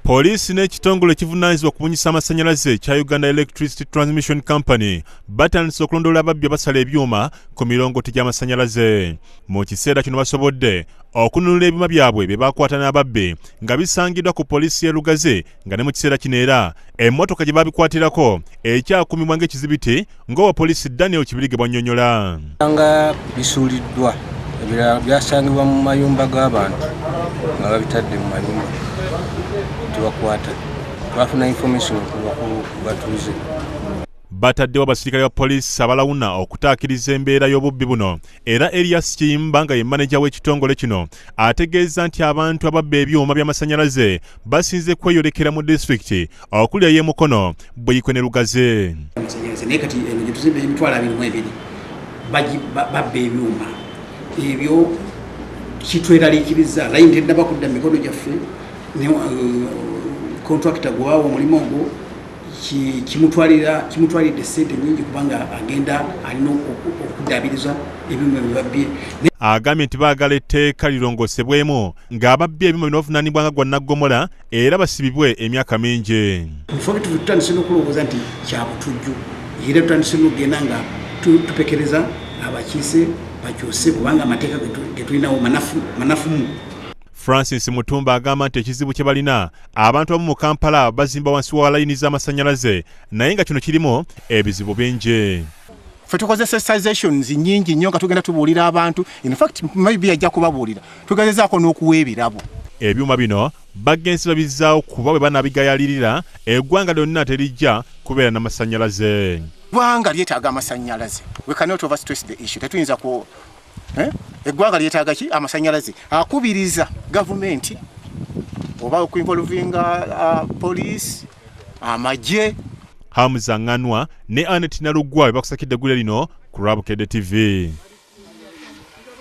Poliisi n'ekitongole ekivunaanyizibwa okubunyisa amasannyalaze kya Uganda Electricity Transmission Company batandise okulondoola ababbi abasala ebyuma ku mirongooti gy'amasannyalaze. Mu kiseera kino basobodde okununula ebyuma byabwe bye baakwata n'ababbi nga bisangiddwa ku poliisi y'e Lugaze nga ne mu kiseera kino era emmotoka gye baabikwatirako ekyakuumibwa ng'ekizibiti ng'owa poliisi Daniel Kibirige bw'annyonnyola. Nga bisuuliddwa ebirala byasangibwa mu mayumba g'abantu nga babitadde mu mayumba tubakwata bafuna information okuva ku batuuze. Bataddewo abasirikale ba poliisi abalawuna okutaakiriza embeera y'obubbi buno era Elias Kiyimba nga ye maneja w'ekitongole kino ategeeza nti abantu ababba ebyuma by'amasannyalaze basinze kweyolekera mu disitulikiti okuli ey'e Mukono, Buyikwe ne Lugaze. Naye kati gye tuzimba emitwalo 22 babba ebyuma ebyo kitweraliikiriza layini tennaba kudda mikono gyaffe kontrakita gwawo omulimu ogwo kimutwalidde ssente nnyingi kubanga agenda alina okuddaabiriza ebyuma byebabbye. Agambye nti baagala etteeka lirongoosebwemu ng'ababbi ebyuma bino bavunaanibwa nga gwa naggomola era basibibwe emyaka mingi. Tutandise n'okulowooza nti kya butujju era tutandise n'okugenda nga tupekereza abakiise bakyuse kubanga amateeka ge tulinawo manafumu. Francis Mutumba agamba nti ekizibu kye balina abantu abamu mu Kampala bazimba wansi wa layini z'amasannyalaze naye nga kino kirimu ebizibu bingi. Ffe tukoze sensitizations nnyingi nnyo nga tugenda tubuulira abantu, in fact maybe ajja kubabuulira tugezezaako n'okuwa ebirabo. Ebyuma bino bagenzi babizzaawo kuba bwe banaabigayalirira eggwanga lyonna terijja kubeera n'amasannyalaze. Eggwanga lyetaaga amasannyalaze. We cannot overstress the issue. Tetuyinza ku eggwanga lyetaaga ki? Amasannyalaze. Akubiriza gavumenti oba okuinvolvinga police, amagye. Hamza Nganwa ne Anet Nalugwa bakusakidde eggule lino ku Rabukedde TV.